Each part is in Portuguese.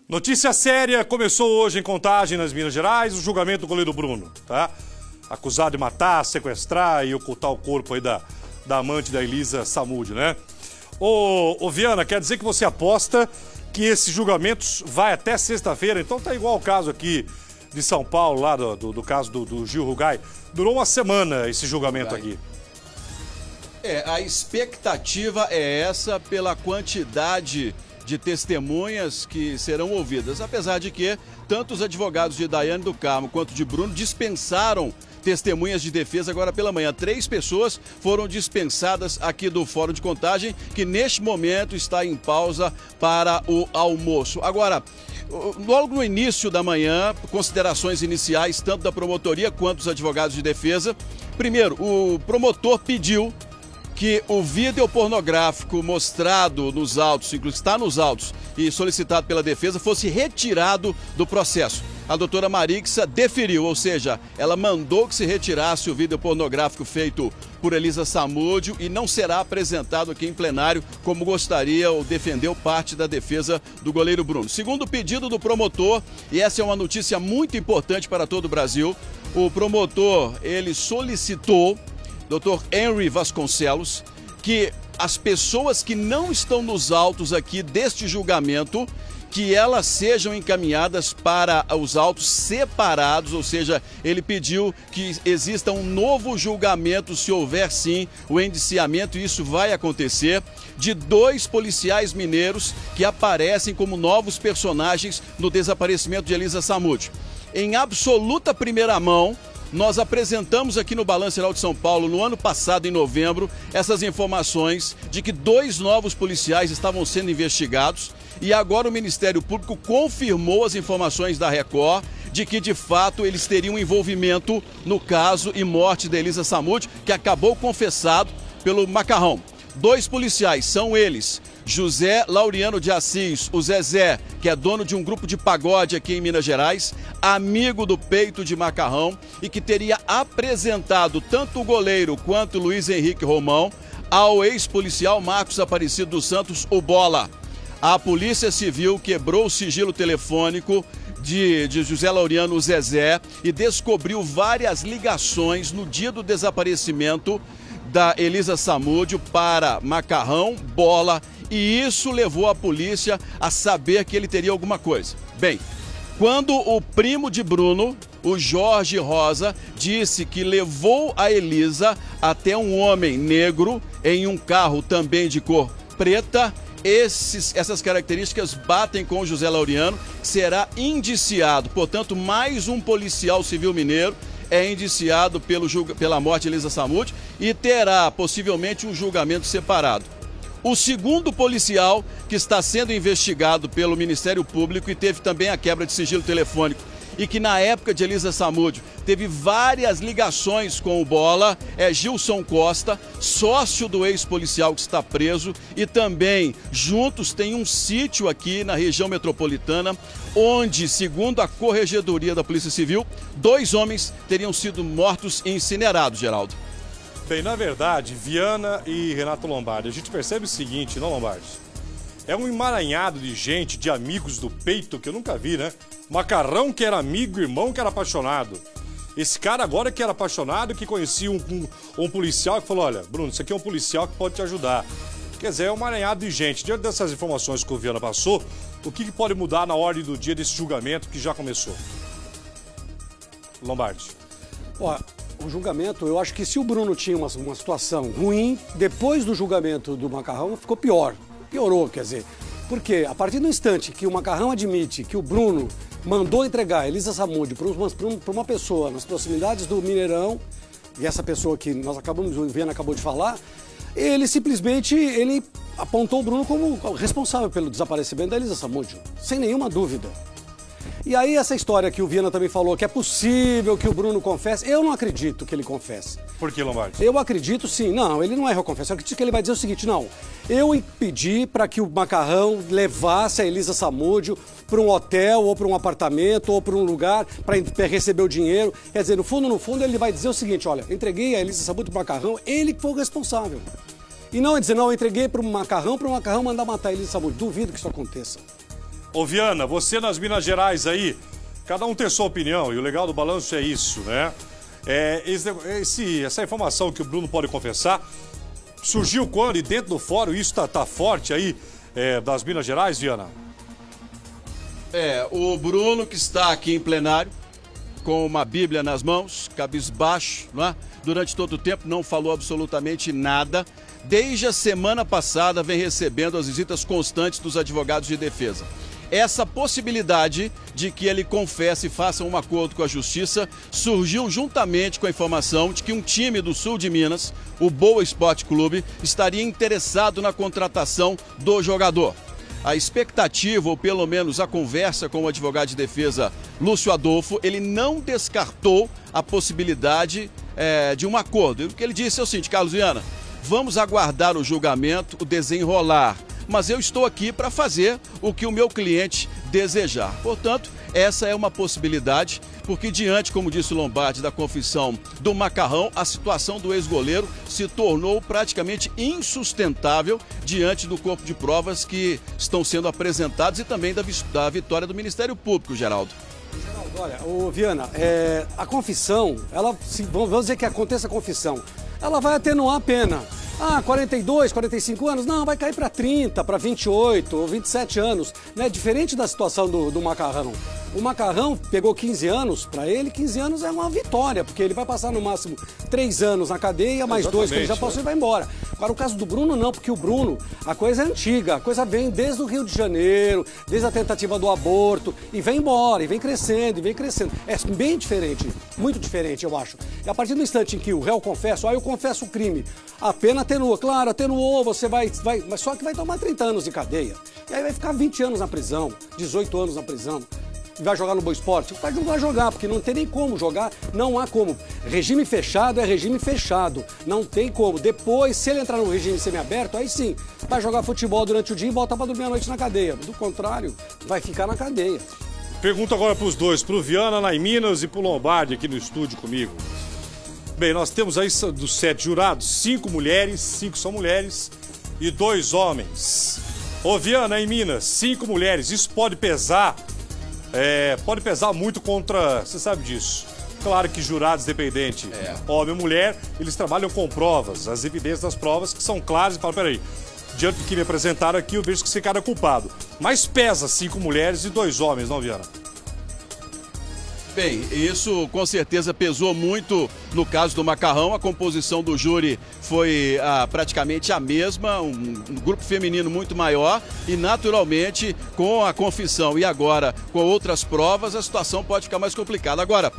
Notícia séria, começou hoje em Contagem, nas Minas Gerais, o julgamento do goleiro Bruno, tá? Acusado de matar, sequestrar e ocultar o corpo aí da amante da Elisa Samúdio, né? Ô Viana, quer dizer que você aposta que esse julgamento vai até sexta-feira? Então tá igual o caso aqui de São Paulo, lá do caso do Gil Rugai. Durou uma semana esse julgamento aqui. A expectativa é essa pela quantidade de testemunhas que serão ouvidas, apesar de que tanto os advogados de Daiane do Carmo quanto de Bruno dispensaram testemunhas de defesa agora pela manhã. 3 pessoas foram dispensadas aqui do Fórum de Contagem, que neste momento está em pausa para o almoço. Agora, logo no início da manhã, considerações iniciais tanto da promotoria quanto dos advogados de defesa. Primeiro, o promotor pediu que o vídeo pornográfico mostrado nos autos, inclusive está nos autos e solicitado pela defesa, fosse retirado do processo. A doutora Marixa deferiu, ou seja, ela mandou que se retirasse o vídeo pornográfico feito por Elisa Samúdio e não será apresentado aqui em plenário, como gostaria ou defendeu parte da defesa do goleiro Bruno. Segundo o pedido do promotor, e essa é uma notícia muito importante para todo o Brasil, o promotor, ele solicitou, Dr. Henry Vasconcelos, que as pessoas que não estão nos autos aqui deste julgamento, que elas sejam encaminhadas para os autos separados, ou seja, ele pediu que exista um novo julgamento, se houver sim o indiciamento, e isso vai acontecer, de 2 policiais mineiros que aparecem como novos personagens no desaparecimento de Elisa Samúdio. Em absoluta primeira mão, nós apresentamos aqui no Balanço Geral de São Paulo, no ano passado, em novembro, essas informações de que 2 novos policiais estavam sendo investigados e agora o Ministério Público confirmou as informações da Record de que, de fato, eles teriam envolvimento no caso e morte da Elisa Samúdio, que acabou confessado pelo Macarrão. 2 policiais, são eles, José Laureano de Assis, o Zezé, que é dono de um grupo de pagode aqui em Minas Gerais, amigo do peito de Macarrão e que teria apresentado tanto o goleiro quanto o Luiz Henrique Romão ao ex-policial Marcos Aparecido dos Santos, o Bola. A Polícia Civil quebrou o sigilo telefônico de José Laureano, o Zezé, e descobriu várias ligações no dia do desaparecimento da Elisa Samúdio para Macarrão, Bola, e isso levou a polícia a saber que ele teria alguma coisa. Bem, quando o primo de Bruno, o Jorge Rosa, disse que levou a Elisa até um homem negro em um carro também de cor preta, essas características batem com o José Laureano, será indiciado. Portanto, mais um policial civil mineiro é indiciado pela morte de Elisa Samúdio e terá possivelmente um julgamento separado. O segundo policial que está sendo investigado pelo Ministério Público e teve também a quebra de sigilo telefônico e que na época de Elisa Samúdio teve várias ligações com o Bola, é Gilson Costa, sócio do ex-policial que está preso, e também juntos tem um sítio aqui na região metropolitana onde, segundo a Corregedoria da Polícia Civil, 2 homens teriam sido mortos e incinerados, Geraldo. Bem, na verdade, Viana e Renato Lombardi, a gente percebe o seguinte, não, Lombardi? É um emaranhado de gente, de amigos do peito, que eu nunca vi, né? Macarrão que era amigo, irmão que era apaixonado. Esse cara agora que era apaixonado, que conhecia um policial que falou, olha, Bruno, isso aqui é um policial que pode te ajudar. Quer dizer, é um emaranhado de gente. Diante dessas informações que o Viana passou, o que pode mudar na ordem do dia desse julgamento que já começou? Lombardi. Ó, o julgamento, eu acho que se o Bruno tinha uma situação ruim, depois do julgamento do Macarrão ficou pior. Piorou, quer dizer. Porque a partir do instante que o Macarrão admite que o Bruno mandou entregar a Elisa Samúdio para uma pessoa nas proximidades do Mineirão, e essa pessoa que nós acabamos, o Viana acabou de falar, ele simplesmente apontou o Bruno como responsável pelo desaparecimento da Elisa Samúdio, sem nenhuma dúvida. E aí essa história que o Viana também falou, que é possível que o Bruno confesse, eu não acredito que ele confesse. Por que, Lombardi? Eu acredito sim, não, ele não é confesso, eu acredito que ele vai dizer o seguinte, não, eu pedi para que o Macarrão levasse a Elisa Samúdio para um hotel, ou para um apartamento, ou para um lugar, para receber o dinheiro, quer dizer, no fundo, ele vai dizer o seguinte, olha, entreguei a Elisa Samúdio para o Macarrão, ele que foi o responsável. E não é dizer, não, eu entreguei para o Macarrão mandar matar a Elisa Samúdio, duvido que isso aconteça. Ô Viana, você nas Minas Gerais aí, cada um tem sua opinião, e o legal do balanço é isso, né? Essa informação que o Bruno pode confessar, surgiu quando? E dentro do fórum, isso tá forte aí das Minas Gerais, Viana? O Bruno que está aqui em plenário, com uma Bíblia nas mãos, cabisbaixo, não é? Durante todo o tempo não falou absolutamente nada. Desde a semana passada vem recebendo as visitas constantes dos advogados de defesa. Essa possibilidade de que ele confesse e faça um acordo com a Justiça surgiu juntamente com a informação de que um time do sul de Minas, o Boa Esporte Clube, estaria interessado na contratação do jogador. A expectativa, ou pelo menos a conversa com o advogado de defesa Lúcio Adolfo, ele não descartou a possibilidade de um acordo. O que ele disse é o seguinte: Carlos Viana, vamos aguardar o julgamento, o desenrolar, mas eu estou aqui para fazer o que o meu cliente desejar. Portanto, essa é uma possibilidade, porque diante, como disse o Lombardi, da confissão do Macarrão, a situação do ex-goleiro se tornou praticamente insustentável diante do corpo de provas que estão sendo apresentados e também da vitória do Ministério Público, Geraldo. Geraldo, olha, ô Viana, a confissão, vamos dizer que aconteça a confissão, ela vai atenuar a pena. 42, 45 anos? Não, vai cair para 30, para 28 ou 27 anos. Né? Diferente da situação do Macarrão. O Macarrão pegou 15 anos, para ele 15 anos é uma vitória, porque ele vai passar no máximo 3 anos na cadeia, mais 2 que ele já passou e vai embora. Agora o caso do Bruno não, porque o Bruno, a coisa é antiga, a coisa vem desde o Rio de Janeiro, desde a tentativa do aborto, e vem embora, e vem crescendo, e vem crescendo. É bem diferente, muito diferente, eu acho. E a partir do instante em que o réu confessa, eu confesso o crime, a pena atenua, claro, atenuou, você vai, mas só que vai tomar 30 anos de cadeia. E aí vai ficar 20 anos na prisão, 18 anos na prisão. Vai jogar no Boa Esporte? Não vai jogar, porque não tem nem como jogar, não há como. Regime fechado é regime fechado, não tem como. Depois, se ele entrar no regime semiaberto, aí sim, vai jogar futebol durante o dia e volta para dormir à noite na cadeia. Do contrário, vai ficar na cadeia. Pergunta agora para os dois, para o Viana lá em Minas e para o Lombardi aqui no estúdio comigo. Bem, nós temos aí dos 7 jurados, 5 mulheres, 5 são mulheres e 2 homens. Ô Viana, em Minas, 5 mulheres, isso pode pesar? Pode pesar muito contra, você sabe disso. Claro que jurados independentes, homem ou mulher, eles trabalham com provas, as evidências das provas que são claras e falam, peraí, diante do que me apresentaram aqui, eu vejo que esse cara é culpado. Mas pesa 5 mulheres e 2 homens, não, Viana? Bem, isso com certeza pesou muito no caso do Macarrão. A composição do júri foi praticamente a mesma, um grupo feminino muito maior e naturalmente com a confissão e agora com outras provas a situação pode ficar mais complicada. Agora,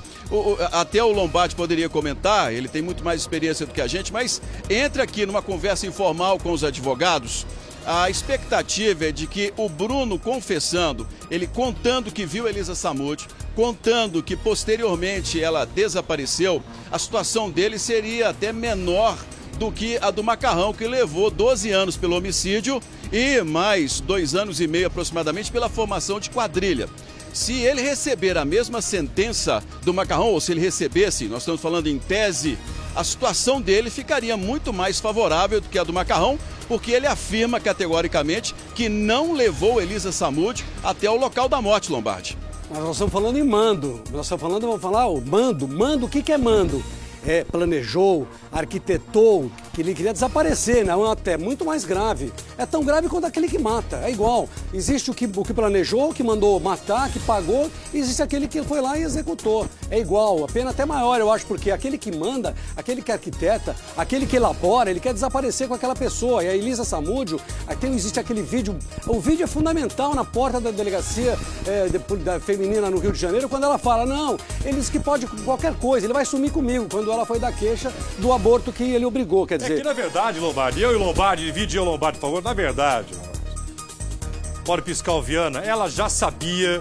até o Lombardi poderia comentar, ele tem muito mais experiência do que a gente, mas entra aqui numa conversa informal com os advogados. A expectativa é de que o Bruno confessando, ele contando que viu Elisa Samúdio, contando que posteriormente ela desapareceu, a situação dele seria até menor do que a do Macarrão, que levou 12 anos pelo homicídio e mais 2 anos e meio aproximadamente pela formação de quadrilha. Se ele receber a mesma sentença do Macarrão, ou se ele recebesse, nós estamos falando em tese, a situação dele ficaria muito mais favorável do que a do Macarrão, porque ele afirma categoricamente que não levou Elisa Samúdio até o local da morte, Lombardi. Mas nós estamos falando em mando, vamos falar o mando, o que é mando? Planejou, arquitetou, que ele queria desaparecer, não, até muito mais grave. É tão grave quanto aquele que mata, é igual. Existe o que planejou, o que mandou matar, que pagou, e existe aquele que foi lá e executou. É igual, a pena até maior, eu acho, porque aquele que manda, aquele que arquiteta, aquele que elabora, ele quer desaparecer com aquela pessoa. E a Elisa Samúdio, existe aquele vídeo, o vídeo é fundamental na porta da delegacia da feminina no Rio de Janeiro, quando ela fala, não, ele diz que pode qualquer coisa, ele vai sumir comigo, quando ela foi dar queixa do aborto que ele obrigou, quer dizer... É que na verdade, Lombardi, eu e Lombardi, divide eu e Lombardi, por favor, na verdade, pode piscar o Viana, ela já sabia,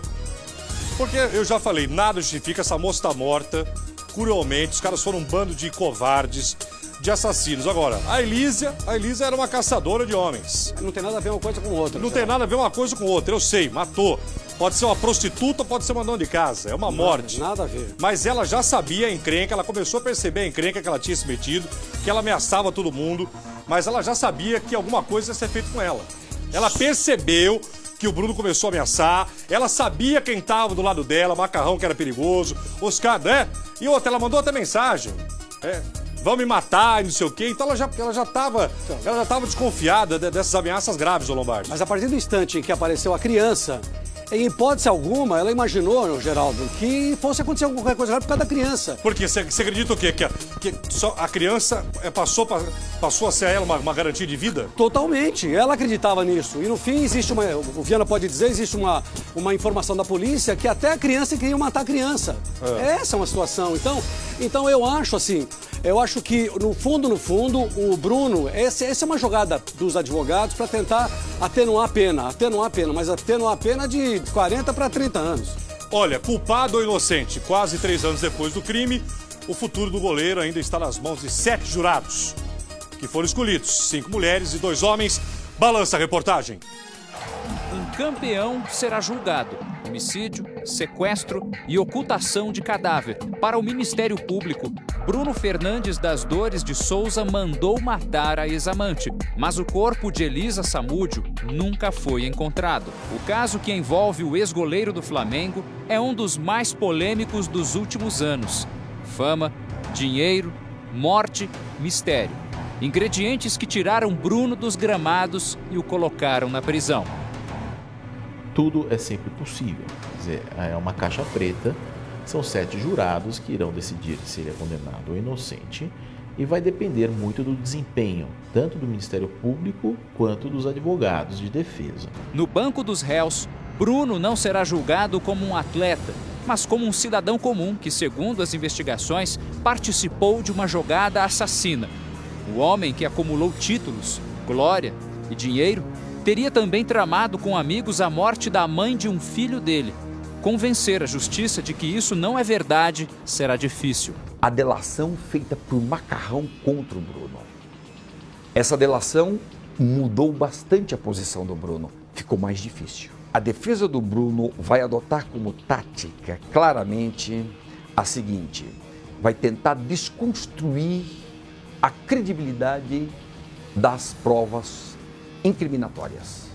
porque eu já falei, nada justifica, essa moça tá morta, cruelmente, os caras foram um bando de covardes, de assassinos. Agora, a Elisa era uma caçadora de homens. Não tem nada a ver uma coisa com outra. Não tem nada a ver uma coisa com outra, eu sei, matou. Pode ser uma prostituta, pode ser uma dona de casa, é uma morte. Nada a ver. Mas ela já sabia a encrenca, ela começou a perceber a encrenca que ela tinha se metido, que ela ameaçava todo mundo, mas ela já sabia que alguma coisa ia ser feita com ela. Ela percebeu que o Bruno começou a ameaçar. Ela sabia quem tava do lado dela, Macarrão, que era perigoso. Os caras, né? E outra, ela mandou até mensagem. Vão me matar e não sei o quê. Então ela já tava desconfiada dessas ameaças graves, ô Lombardi. Mas a partir do instante em que apareceu a criança, em hipótese alguma, ela imaginou, Geraldo, que fosse acontecer qualquer coisa por causa da criança. Por quê? Você acredita o quê? Que só a criança passou a ser ela uma garantia de vida? Totalmente. Ela acreditava nisso. E no fim, existe o Viana pode dizer, existe uma informação da polícia que até a criança queria matar a criança. Essa é uma situação. Então eu acho assim, que no fundo, o Bruno, essa é uma jogada dos advogados para tentar atenuar a pena, mas atenuar a pena de 40 para 30 anos. Olha, culpado ou inocente, quase 3 anos depois do crime, o futuro do goleiro ainda está nas mãos de 7 jurados, que foram escolhidos, 5 mulheres e 2 homens. Balança a reportagem. Um campeão será julgado. Homicídio, sequestro e ocultação de cadáver. Para o Ministério Público, Bruno Fernandes das Dores de Souza mandou matar a ex-amante, mas o corpo de Elisa Samúdio nunca foi encontrado. O caso, que envolve o ex-goleiro do Flamengo, é um dos mais polêmicos dos últimos anos. Fama, dinheiro, morte, mistério. Ingredientes que tiraram Bruno dos gramados e o colocaram na prisão. Tudo é sempre possível. Quer dizer, é uma caixa preta, são 7 jurados que irão decidir se ele é condenado ou inocente, e vai depender muito do desempenho, tanto do Ministério Público quanto dos advogados de defesa. No banco dos réus, Bruno não será julgado como um atleta, mas como um cidadão comum que, segundo as investigações, participou de uma jogada assassina. O homem que acumulou títulos, glória e dinheiro teria também tramado com amigos a morte da mãe de um filho dele. Convencer a justiça de que isso não é verdade será difícil. A delação feita por Macarrão contra o Bruno. Essa delação mudou bastante a posição do Bruno. Ficou mais difícil. A defesa do Bruno vai adotar como tática, claramente, a seguinte: vai tentar desconstruir a credibilidade das provas incriminatórias.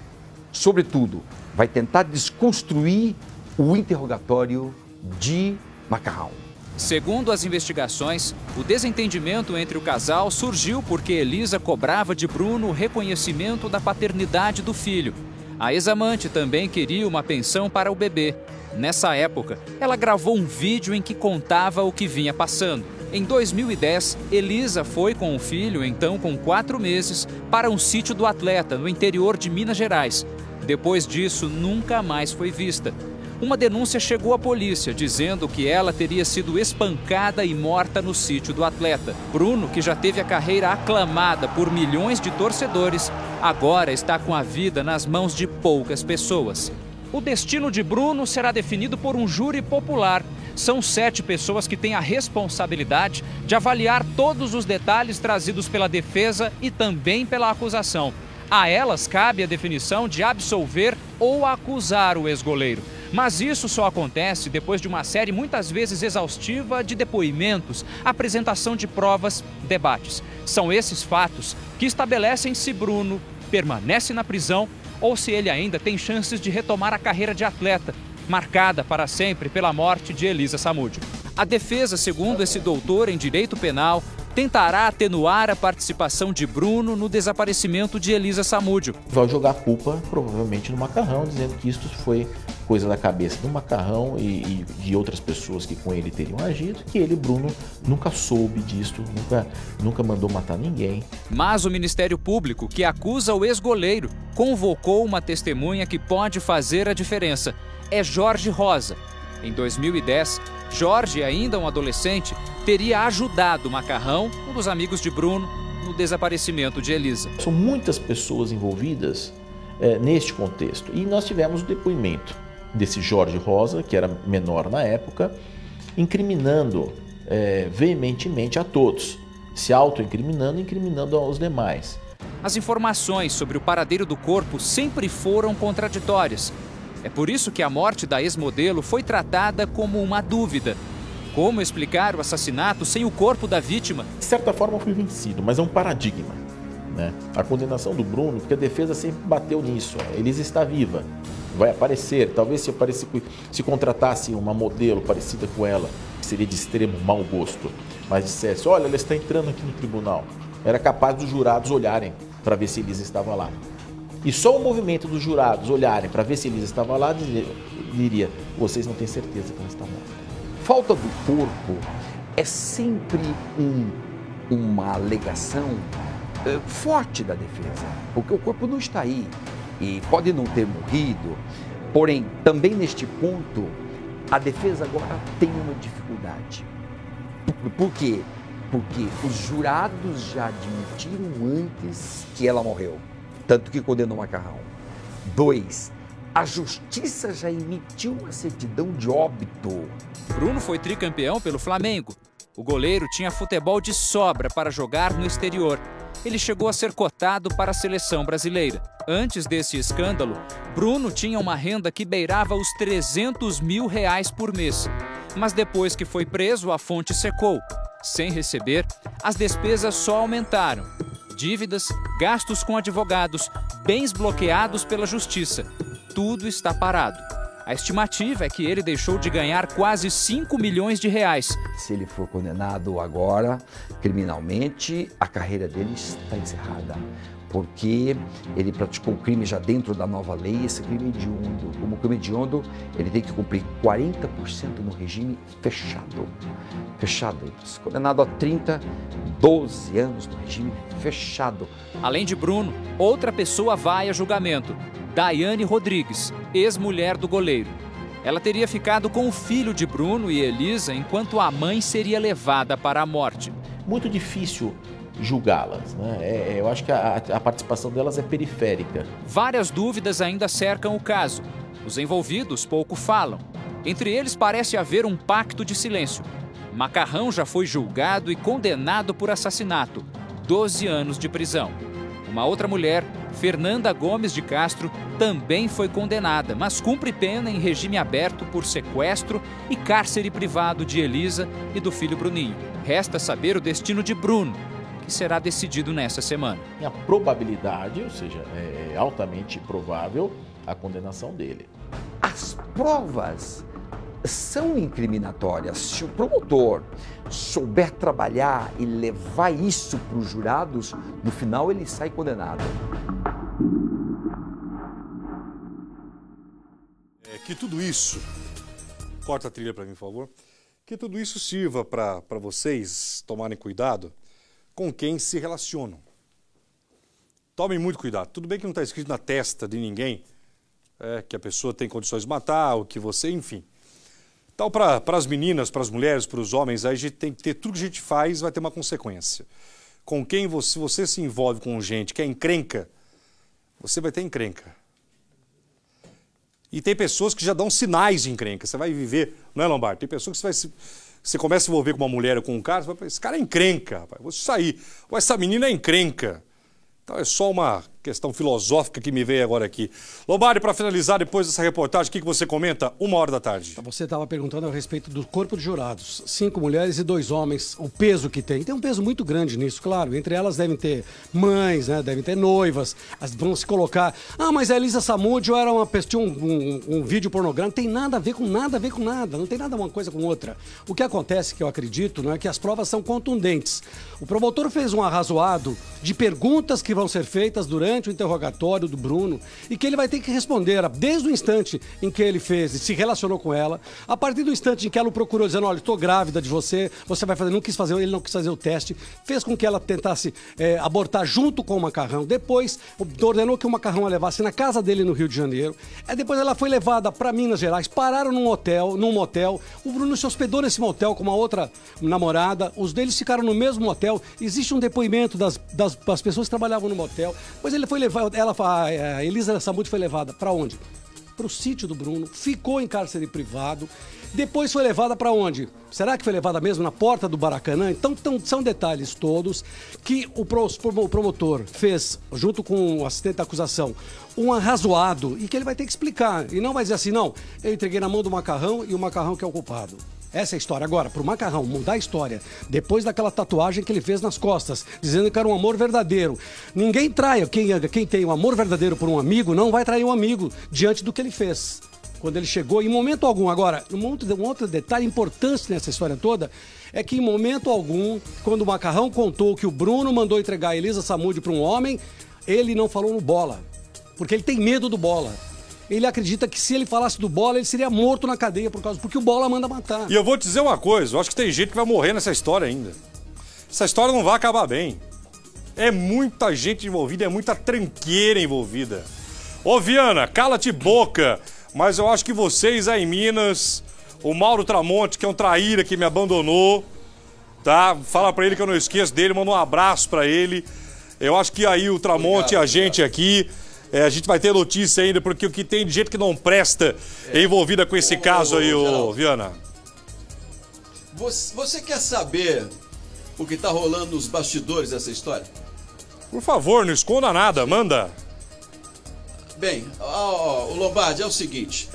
Sobretudo, vai tentar desconstruir o interrogatório de Macarrão. Segundo as investigações, o desentendimento entre o casal surgiu porque Elisa cobrava de Bruno o reconhecimento da paternidade do filho. A ex-amante também queria uma pensão para o bebê. Nessa época, ela gravou um vídeo em que contava o que vinha passando. Em 2010, Elisa foi com o filho, então com 4 meses, para um sítio do atleta, no interior de Minas Gerais. Depois disso, nunca mais foi vista. Uma denúncia chegou à polícia, dizendo que ela teria sido espancada e morta no sítio do atleta. Bruno, que já teve a carreira aclamada por milhões de torcedores, agora está com a vida nas mãos de poucas pessoas. O destino de Bruno será definido por um júri popular. São 7 pessoas que têm a responsabilidade de avaliar todos os detalhes trazidos pela defesa e também pela acusação. A elas cabe a definição de absolver ou acusar o ex-goleiro. Mas isso só acontece depois de uma série muitas vezes exaustiva de depoimentos, apresentação de provas, debates. São esses fatos que estabelecem se Bruno permanece na prisão ou se ele ainda tem chances de retomar a carreira de atleta, marcada para sempre pela morte de Elisa Samúdio. A defesa, segundo esse doutor em direito penal, tentará atenuar a participação de Bruno no desaparecimento de Elisa Samúdio. Vai jogar a culpa, provavelmente, no Macarrão, dizendo que isso foi coisa da cabeça do Macarrão e de outras pessoas que com ele teriam agido, que ele, Bruno, nunca soube disso, nunca mandou matar ninguém. Mas o Ministério Público, que acusa o ex-goleiro, convocou uma testemunha que pode fazer a diferença. É Jorge Rosa. Em 2010, Jorge, ainda um adolescente, teria ajudado Macarrão, um dos amigos de Bruno, no desaparecimento de Elisa. São muitas pessoas envolvidas neste contexto. E nós tivemos o depoimento desse Jorge Rosa, que era menor na época, incriminando veementemente a todos, se auto-incriminando e incriminando aos demais. As informações sobre o paradeiro do corpo sempre foram contraditórias. É por isso que a morte da ex-modelo foi tratada como uma dúvida. Como explicar o assassinato sem o corpo da vítima? De certa forma foi vencido, mas é um paradigma, né? A condenação do Bruno, porque a defesa sempre bateu nisso. Elisa está viva. vai aparecer. Talvez se contratasse uma modelo parecida com ela, que seria de extremo mau gosto, mas dissesse, olha, ela está entrando aqui no tribunal. Era capaz dos jurados olharem para ver se Elisa estava lá. E só o movimento dos jurados olharem para ver se Elisa estava lá, diria, vocês não têm certeza que ela está morta. Falta do corpo é sempre uma alegação forte da defesa, porque o corpo não está aí e pode não ter morrido, porém, também neste ponto, a defesa agora tem uma dificuldade. Por quê? Porque os jurados já admitiram antes que ela morreu, tanto que condenou Macarrão. 2, a justiça já emitiu uma certidão de óbito. Bruno foi tricampeão pelo Flamengo. O goleiro tinha futebol de sobra para jogar no exterior. Ele chegou a ser cotado para a seleção brasileira. Antes desse escândalo, Bruno tinha uma renda que beirava os R$300 mil por mês. Mas depois que foi preso, a fonte secou. Sem receber, as despesas só aumentaram. Dívidas, gastos com advogados, bens bloqueados pela justiça. Tudo está parado. A estimativa é que ele deixou de ganhar quase R$5 milhões. Se ele for condenado agora, criminalmente, a carreira dele está encerrada. Porque ele praticou o crime já dentro da nova lei, esse crime hediondo. Como crime hediondo, ele tem que cumprir 40% no regime fechado. Fechado. Condenado a 12 anos no regime fechado. Além de Bruno, outra pessoa vai a julgamento. Daiane Rodrigues, ex-mulher do goleiro. Ela teria ficado com o filho de Bruno e Elisa enquanto a mãe seria levada para a morte. Muito difícil julgá-las, né? Eu acho que a participação delas é periférica. Várias dúvidas ainda cercam o caso. Os envolvidos pouco falam. Entre eles parece haver um pacto de silêncio. Macarrão já foi julgado e condenado por assassinato. 12 anos de prisão. Uma outra mulher, Fernanda Gomes de Castro, também foi condenada, mas cumpre pena em regime aberto por sequestro e cárcere privado de Elisa e do filho Bruninho. Resta saber o destino de Bruno, que será decidido nessa semana. A probabilidade, ou seja, é altamente provável a condenação dele. As provas são incriminatórias. Se o promotor souber trabalhar e levar isso para os jurados, no final ele sai condenado. Que tudo isso, corta a trilha para mim, por favor, que tudo isso sirva para vocês tomarem cuidado com quem se relacionam. Tomem muito cuidado. Tudo bem que não está escrito na testa de ninguém que a pessoa tem condições de matar, ou que você, enfim. Então, para as meninas, para as mulheres, para os homens, aí a gente tem que ter tudo que a gente faz vai ter uma consequência. Com quem você se envolve com gente que é encrenca, você vai ter encrenca. E tem pessoas que já dão sinais de encrenca. Você vai viver, não é, Lombardi? Tem pessoas que você começa a se envolver com uma mulher ou com um cara, você vai falar, esse cara é encrenca, rapaz, vou sair. Ou essa menina é encrenca. Então é só uma questão filosófica que me veio agora aqui. Lombardi, para finalizar, depois dessa reportagem, o que você comenta? 13h. Você estava perguntando a respeito do corpo de jurados. 5 mulheres e 2 homens, o peso que tem. Tem um peso muito grande nisso, claro. Entre elas devem ter mães, né? Devem ter noivas. Vão se colocar... Ah, mas a Elisa Samúdio era tinha um vídeo pornográfico. Não tem nada a ver com nada. Não tem nada uma coisa com outra. O que acontece, que eu acredito, não é que as provas são contundentes. O promotor fez um arrazoado de perguntas que vão ser feitas durante o interrogatório do Bruno e que ele vai ter que responder desde o instante em que ele se relacionou com ela, a partir do instante em que ela o procurou dizendo, olha, estou grávida de você, você vai fazer, ele não quis fazer o teste, fez com que ela tentasse abortar junto com o Macarrão, depois ordenou que o Macarrão a levasse na casa dele no Rio de Janeiro, depois ela foi levada para Minas Gerais, pararam num motel, o Bruno se hospedou nesse motel com uma outra namorada, os deles ficaram no mesmo motel, existe um depoimento das pessoas que trabalhavam no motel, depois ele foi levado, a Elisa Samúdio foi levada para onde? Para o sítio do Bruno, ficou em cárcere privado, depois foi levada para onde? Será que foi levada mesmo na porta do Baracanã? Então são detalhes todos que o promotor fez, junto com o assistente da acusação, um arrazoado e que ele vai ter que explicar. E não vai dizer assim, não, eu entreguei na mão do Macarrão e o Macarrão que é o culpado. Essa é a história. Agora, pro Macarrão mudar a história, depois daquela tatuagem que ele fez nas costas, dizendo que era um amor verdadeiro. Ninguém trai. Quem tem um amor verdadeiro por um amigo, não vai trair um amigo diante do que ele fez. Quando ele chegou, em momento algum. Agora, um outro detalhe importante nessa história toda é que em momento algum, quando o Macarrão contou que o Bruno mandou entregar a Elisa Samúdio para um homem, ele não falou no Bola, porque ele tem medo do Bola. Ele acredita que se ele falasse do Bola, ele seria morto na cadeia porque o Bola manda matar. E eu vou te dizer uma coisa, eu acho que tem gente que vai morrer nessa história ainda. Essa história não vai acabar bem. É muita gente envolvida, é muita tranqueira envolvida. Ô Viana, cala-te boca, mas eu acho que vocês aí em Minas, o Mauro Tramonte, que é um traíra que me abandonou, tá? Fala pra ele que eu não esqueço dele, manda um abraço pra ele. Eu acho que aí o Tramonte e a gente aqui... a gente vai ter notícia ainda, porque o que tem de gente que não presta é envolvida com esse caso aí, ô Viana. Você quer saber o que tá rolando nos bastidores dessa história? Por favor, não esconda nada, manda. Bem, o Lombardi, é o seguinte.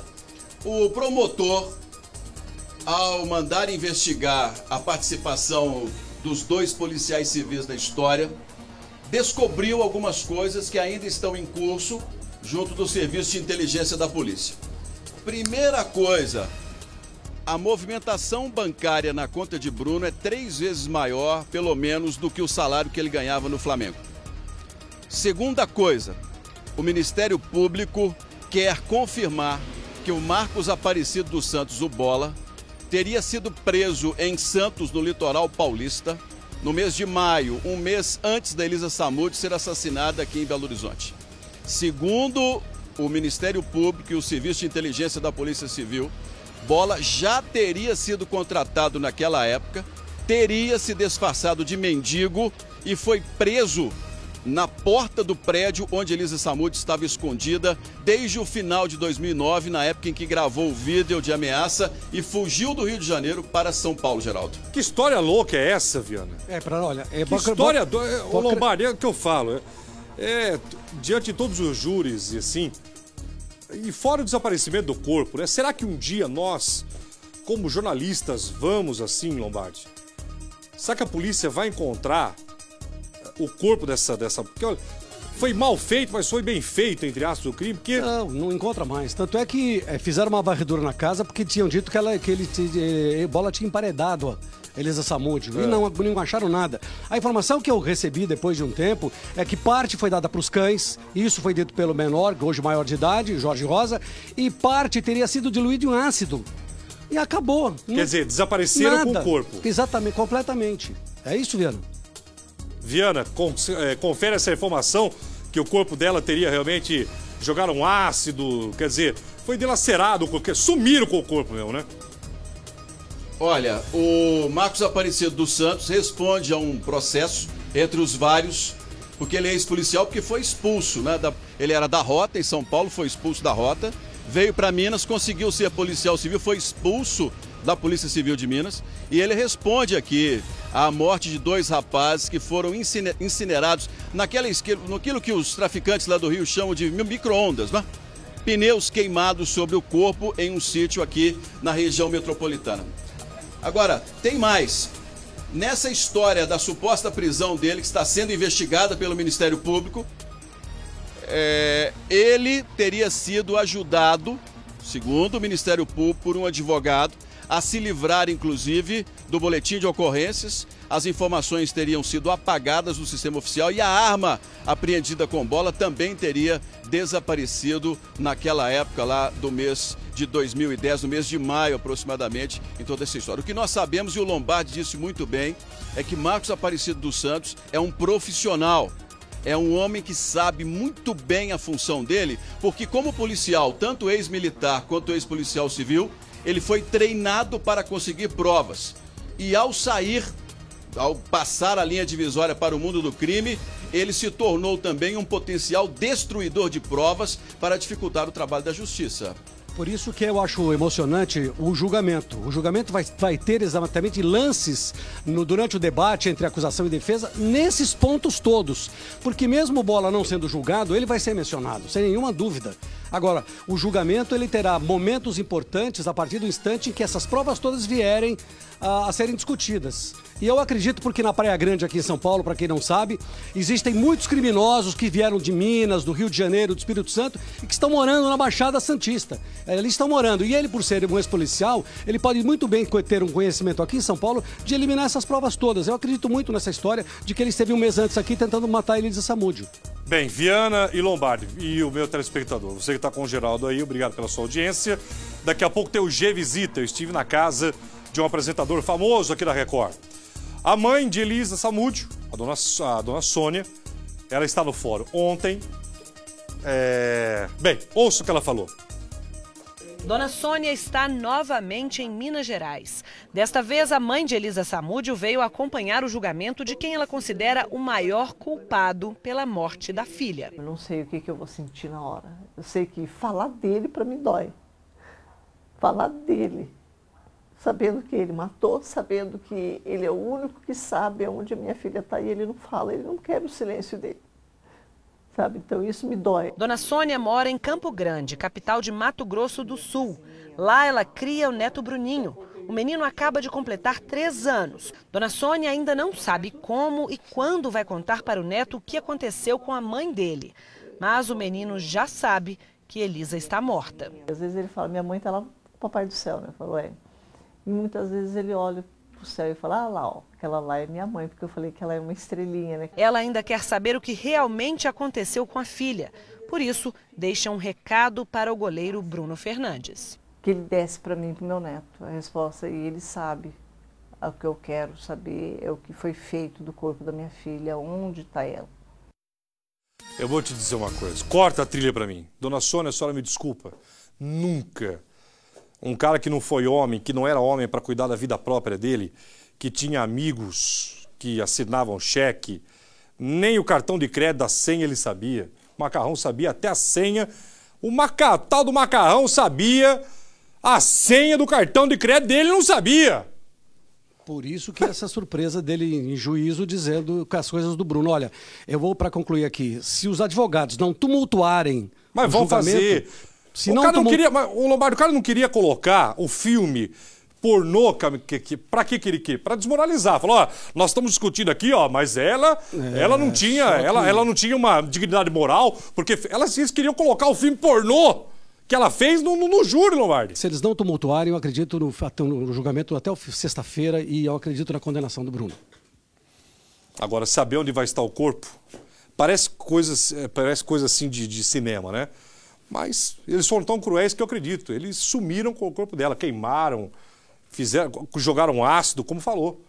O promotor, ao mandar investigar a participação dos 2 policiais civis na história, descobriu algumas coisas que ainda estão em curso junto do Serviço de Inteligência da Polícia. Primeira coisa, a movimentação bancária na conta de Bruno é 3 vezes maior, pelo menos, do que o salário que ele ganhava no Flamengo. Segunda coisa, o Ministério Público quer confirmar que o Marcos Aparecido dos Santos, o Bola, teria sido preso em Santos, no litoral paulista, no mês de maio, um mês antes da Elisa Samúdio ser assassinada aqui em Belo Horizonte. Segundo o Ministério Público e o Serviço de Inteligência da Polícia Civil, Bola já teria sido contratado naquela época, teria se disfarçado de mendigo e foi preso na porta do prédio onde Elisa Samúdio estava escondida desde o final de 2009, na época em que gravou o vídeo de ameaça e fugiu do Rio de Janeiro para São Paulo, Geraldo. Que história louca é essa, Viana? Que história o Lombardi, é o que eu falo. Diante de todos os júris e assim, e fora o desaparecimento do corpo, né? Será que um dia nós, como jornalistas, vamos assim, Lombardi? Será que a polícia vai encontrar o corpo dessa... Porque, olha, foi mal feito, mas foi bem feito, entre aspas, o crime, porque... Não encontra mais. Tanto é que fizeram uma varredura na casa porque tinham dito que Bola tinha emparedado a Elisa Samúdio. E não acharam nada. A informação que eu recebi depois de um tempo é que parte foi dada para os cães, isso foi dito pelo menor, hoje maior de idade, Jorge Rosa, e parte teria sido diluído em ácido. E acabou. Quer dizer, desapareceram com o corpo. Exatamente, completamente. É isso, Viana? Viana, confere essa informação que o corpo dela teria realmente jogado um ácido, quer dizer, foi dilacerado, sumiram com o corpo mesmo, né? Olha, o Marcos Aparecido dos Santos responde a um processo entre os vários, porque ele é ex-policial, porque foi expulso, né? Ele era da Rota, em São Paulo, foi expulso da Rota, veio para Minas, conseguiu ser policial civil, foi expulso da Polícia Civil de Minas, e ele responde aqui à morte de 2 rapazes que foram incinerados naquilo que os traficantes lá do Rio chamam de micro-ondas, né? Pneus queimados sobre o corpo em um sítio aqui na região metropolitana. Agora, tem mais. Nessa história da suposta prisão dele, que está sendo investigada pelo Ministério Público, ele teria sido ajudado, segundo o Ministério Público, por um advogado, a se livrar, inclusive, do boletim de ocorrências. As informações teriam sido apagadas do sistema oficial e a arma apreendida com Bola também teria desaparecido naquela época lá do mês de 2010, no mês de maio aproximadamente, em toda essa história. O que nós sabemos, e o Lombardi disse muito bem, é que Marcos Aparecido dos Santos é um profissional. É um homem que sabe muito bem a função dele, porque como policial, tanto ex-militar quanto ex-policial civil, ele foi treinado para conseguir provas. E ao passar a linha divisória para o mundo do crime, ele se tornou também um potencial destruidor de provas para dificultar o trabalho da justiça. Por isso que eu acho emocionante o julgamento. O julgamento vai ter exatamente lances durante o debate entre acusação e defesa nesses pontos todos. Porque mesmo o Bola não sendo julgado, ele vai ser mencionado, sem nenhuma dúvida. Agora, o julgamento ele terá momentos importantes a partir do instante em que essas provas todas vierem a serem discutidas. E eu acredito porque na Praia Grande aqui em São Paulo, para quem não sabe, existem muitos criminosos que vieram de Minas, do Rio de Janeiro, do Espírito Santo e que estão morando na Baixada Santista. Eles estão morando e ele, por ser um ex-policial, ele pode muito bem ter um conhecimento aqui em São Paulo de eliminar essas provas todas. Eu acredito muito nessa história de que ele esteve um mês antes aqui tentando matar a Elisa Samúdio. Bem, Viana e Lombardi, e o meu telespectador, você que está com o Geraldo aí, obrigado pela sua audiência. Daqui a pouco tem o G Visita, eu estive na casa de um apresentador famoso aqui da Record. A mãe de Elisa Samúdio, a dona Sônia, ela está no fórum ontem. Bem, ouça o que ela falou. Dona Sônia está novamente em Minas Gerais. Desta vez, a mãe de Elisa Samúdio veio acompanhar o julgamento de quem ela considera o maior culpado pela morte da filha. Eu não sei o que eu vou sentir na hora. Eu sei que falar dele para mim dói. Falar dele, sabendo que ele matou, sabendo que ele é o único que sabe onde a minha filha está e ele não fala, ele não quer o silêncio dele. Sabe? Então isso me dói. Dona Sônia mora em Campo Grande, capital de Mato Grosso do Sul. Lá ela cria o neto Bruninho. O menino acaba de completar 3 anos. Dona Sônia ainda não sabe como e quando vai contar para o neto o que aconteceu com a mãe dele. Mas o menino já sabe que Elisa está morta. Às vezes ele fala, minha mãe está lá com o Papai do Céu, né? Eu falo, E muitas vezes ele olha pro céu e fala, lá, ó, aquela lá é minha mãe, porque eu falei que ela é uma estrelinha, né? Ela ainda quer saber o que realmente aconteceu com a filha. Por isso, deixa um recado para o goleiro Bruno Fernandes. Que ele desse para mim, pro meu neto, a resposta, e ele sabe o que eu quero saber, é o que foi feito do corpo da minha filha, onde está ela. Eu vou te dizer uma coisa, corta a trilha para mim. Dona Sônia, a senhora me desculpa, nunca um cara que não foi homem, que não era homem para cuidar da vida própria dele, que tinha amigos que assinavam cheque, nem o cartão de crédito da senha ele sabia. O Macarrão sabia até a senha. O tal do Macarrão sabia a senha do cartão de crédito dele, não sabia. Por isso que essa surpresa dele em juízo dizendo que as coisas do Bruno. Olha, eu vou para concluir aqui. Se os advogados não tumultuarem... Mas vão fazer... Se o não cara não queria, o Lombardi, o cara não queria colocar o filme pornô, pra que ele quer? Pra desmoralizar. Falou, ó, nós estamos discutindo aqui, ó, mas ela não tinha, ela não tinha uma dignidade moral, porque eles queriam colocar o filme pornô que ela fez no júri, Lombardi. Se eles não tumultuarem, eu acredito no julgamento até sexta-feira e eu acredito na condenação do Bruno. Agora, saber onde vai estar o corpo, parece coisa assim de cinema, né? Mas eles foram tão cruéis que eu acredito. Eles sumiram com o corpo dela, queimaram, jogaram ácido, como falou,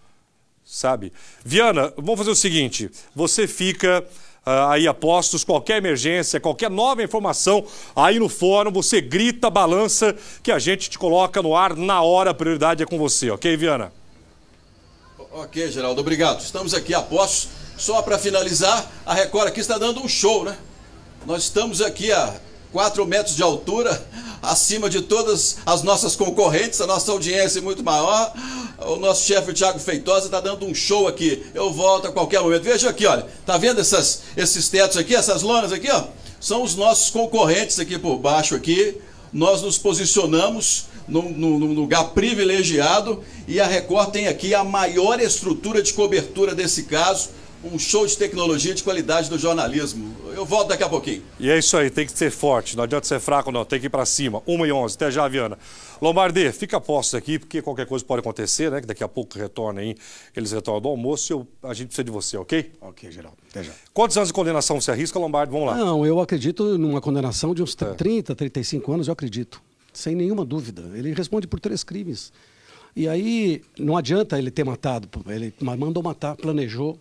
sabe? Viana, vamos fazer o seguinte, você fica aí a postos, qualquer emergência, qualquer nova informação, aí no fórum, você grita, balança, que a gente te coloca no ar na hora, a prioridade é com você, ok, Viana? Ok, Geraldo, obrigado. Estamos aqui a postos. Só para finalizar, a Record aqui está dando um show, né? Nós estamos aqui a 4 metros de altura, acima de todas as nossas concorrentes, a nossa audiência é muito maior. O nosso chefe, o Thiago Feitosa, está dando um show aqui. Eu volto a qualquer momento. Veja aqui, olha, tá vendo esses tetos aqui, essas lonas aqui, ó? São os nossos concorrentes aqui por baixo aqui. Nós nos posicionamos num lugar privilegiado e a Record tem aqui a maior estrutura de cobertura desse caso. Um show de tecnologia de qualidade do jornalismo. Eu volto daqui a pouquinho. E é isso aí, tem que ser forte, não adianta ser fraco não, tem que ir pra cima. 1h11, até já, Viana. Lombardi, fica a postos aqui, porque qualquer coisa pode acontecer, né? Que daqui a pouco retorna aí, eles retornam do almoço e a gente precisa de você, ok? Ok, Geraldo, até já. Quantos anos de condenação você arrisca, Lombardi? Vamos lá. Não, eu acredito numa condenação de uns 30, 35 anos, eu acredito. Sem nenhuma dúvida. Ele responde por 3 crimes. E aí, não adianta ele ter matado, ele mandou matar, planejou,